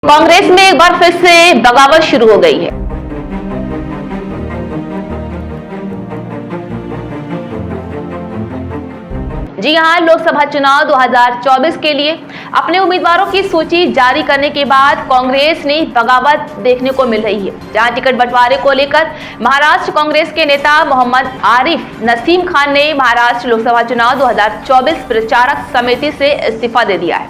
कांग्रेस में एक बार फिर से बगावत शुरू हो गई है। जी हां, लोकसभा चुनाव 2024 के लिए अपने उम्मीदवारों की सूची जारी करने के बाद कांग्रेस ने बगावत देखने को मिल रही है। जहां टिकट बंटवारे को लेकर महाराष्ट्र कांग्रेस के नेता मोहम्मद आरिफ नसीम खान ने महाराष्ट्र लोकसभा चुनाव 2024 प्रचारक समिति से इस्तीफा दे दिया है।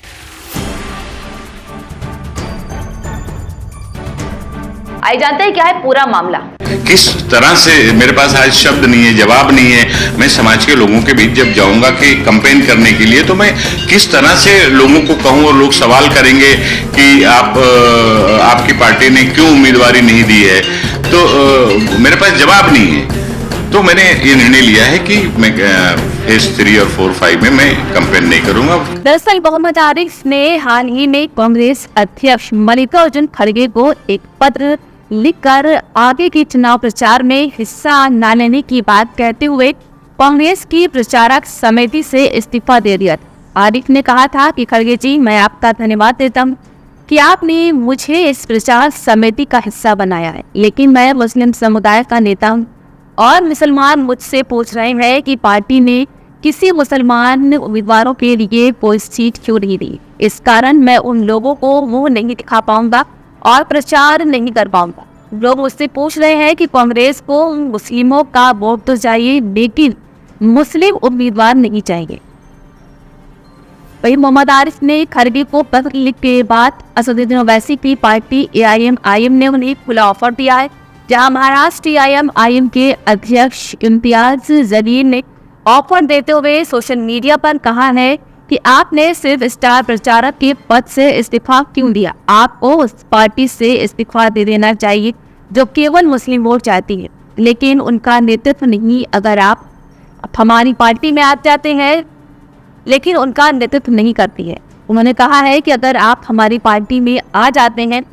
आइए जानते हैं क्या है पूरा मामला। किस तरह से, मेरे पास आज शब्द नहीं है, जवाब नहीं है। मैं समाज के लोगों के बीच जब जाऊंगा कि कैंपेन करने के लिए, तो मैं किस तरह से लोगों को कहूं और लोग सवाल करेंगे कि आपकी पार्टी ने क्यों उम्मीदवारी नहीं दी है, तो मेरे पास जवाब नहीं है। तो मैंने ये निर्णय लिया है कि मैं फेज 3 और 4, 5 में मैं कैंपेन नहीं करूंगा। दरअसल मोहम्मद आरिफ ने हाल ही में कांग्रेस अध्यक्ष मल्लिकार्जुन खड़गे को एक पत्र लिखकर आगे के चुनाव प्रचार में हिस्सा न लेने की बात कहते हुए कांग्रेस की प्रचारक समिति से इस्तीफा दे दिया। आरिफ ने कहा था कि खड़गे जी, मैं आपका धन्यवाद देता हूँ कि आपने मुझे इस प्रचार समिति का हिस्सा बनाया है, लेकिन मैं मुस्लिम समुदाय का नेता हूँ और मुसलमान मुझसे पूछ रहे हैं कि पार्टी ने किसी मुसलमान उम्मीदवारों के लिए कोई सीट क्यों नहीं दी। इस कारण मैं उन लोगों को मुंह नहीं दिखा पाऊंगा और प्रचार नहीं कर पाऊंगा। लोग मुझसे पूछ रहे हैं कि कांग्रेस को मुस्लिमों का वोट तो चाहिए, लेकिन मुस्लिम उम्मीदवार नहीं चाहिए। वही मोहम्मद आरिफ ने खड़गे को पत्र लिख के बाद असदुद्दीन ओवैसी की पार्टी AIM ने उन्हें खुला ऑफर दिया है। जहां महाराष्ट्र AIM के अध्यक्ष इम्तियाज जलील ने ऑफर देते हुए सोशल मीडिया पर कहा है कि आपने सिर्फ स्टार प्रचारक के पद से इस्तीफा क्यों दिया, आपको उस पार्टी से इस्तीफा दे देना चाहिए जो केवल मुस्लिम वोट चाहती है, लेकिन उनका नेतृत्व नहीं। अगर आप हमारी पार्टी में आ जाते हैं लेकिन उनका नेतृत्व नहीं करती है। उन्होंने कहा है कि अगर आप हमारी पार्टी में आ जाते हैं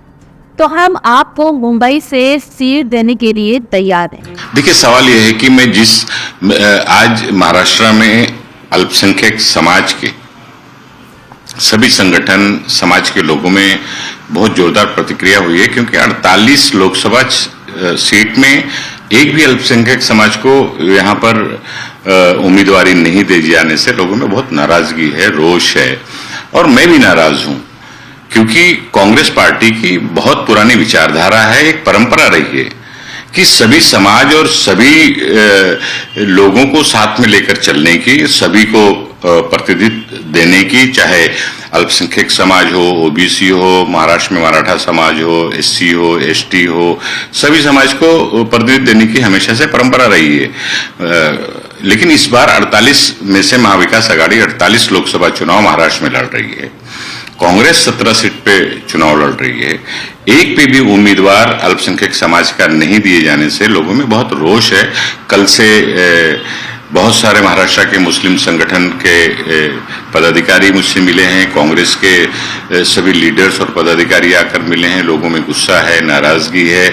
तो हम आपको मुंबई से सीट देने के लिए तैयार हैं। देखिए, सवाल यह है कि मैं आज महाराष्ट्र में अल्पसंख्यक समाज के सभी संगठन, समाज के लोगों में बहुत जोरदार प्रतिक्रिया हुई है, क्योंकि 48 लोकसभा सीट में एक भी अल्पसंख्यक समाज को यहाँ पर उम्मीदवारी नहीं दे जाने से लोगों में बहुत नाराजगी है, रोष है, और मैं भी नाराज हूँ। क्योंकि कांग्रेस पार्टी की बहुत पुरानी विचारधारा है, एक परंपरा रही है कि सभी समाज और सभी लोगों को साथ में लेकर चलने की, सभी को प्रतिनिधित्व देने की, चाहे अल्पसंख्यक समाज हो, OBC हो, महाराष्ट्र में मराठा समाज हो, SC हो, ST हो, सभी समाज को प्रतिनिधित्व देने की हमेशा से परंपरा रही है। लेकिन इस बार 48 में से महाविकास आघाड़ी 48 लोकसभा चुनाव महाराष्ट्र में लड़ रही है। कांग्रेस 17 सीट पे चुनाव लड़ रही है। एक पे भी उम्मीदवार अल्पसंख्यक समाज का नहीं दिए जाने से लोगों में बहुत रोष है। कल से बहुत सारे महाराष्ट्र के मुस्लिम संगठन के पदाधिकारी मुझसे मिले हैं, कांग्रेस के सभी लीडर्स और पदाधिकारी आकर मिले हैं। लोगों में गुस्सा है, नाराजगी है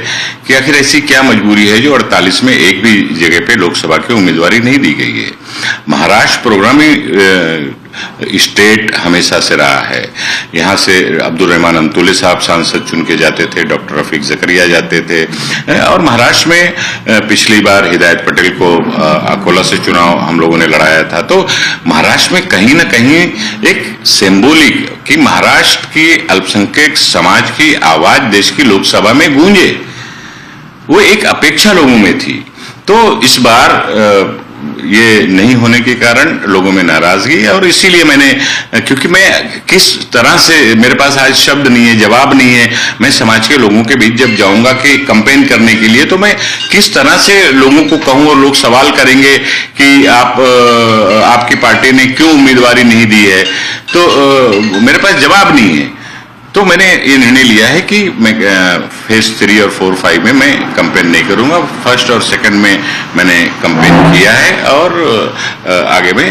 कि आखिर ऐसी क्या मजबूरी है जो 48 में एक भी जगह पे लोकसभा की उम्मीदवारी नहीं दी गई है। महाराष्ट्र प्रोग्रामी स्टेट हमेशा से रहा है। यहाँ से अब्दुल रहमान अंतुले साहब सांसद चुन के जाते थे, डॉक्टर रफीक जकरिया जाते थे, और महाराष्ट्र में पिछली बार हिदायत पटेल को अकोला से चुनाव हम लोगों ने लड़ाया था। तो महाराष्ट्र में कहीं ना कहीं एक सिंबॉलिक कि महाराष्ट्र की अल्पसंख्यक समाज की आवाज देश की लोकसभा में गूंजे, वो एक अपेक्षा लोगों में थी। तो इस बार ये नहीं होने के कारण लोगों में नाराजगी है, और इसीलिए मैंने, क्योंकि मैं किस तरह से, मेरे पास आज शब्द नहीं है, जवाब नहीं है। मैं समाज के लोगों के बीच जब जाऊंगा कि कैंपेन करने के लिए, तो मैं किस तरह से लोगों को कहूं और लोग सवाल करेंगे कि आपकी पार्टी ने क्यों उम्मीदवारी नहीं दी है, तो मेरे पास जवाब नहीं है। तो मैंने ये निर्णय लिया है कि मैं फेज 3 और 4, 5 में मैं कैंपेन नहीं करूंगा। फर्स्ट और सेकंड में मैंने कैंपेन किया है, और आगे में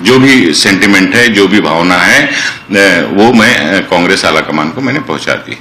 जो भी सेंटिमेंट है, जो भी भावना है, वो मैं कांग्रेस आला कमान को मैंने पहुंचा दी।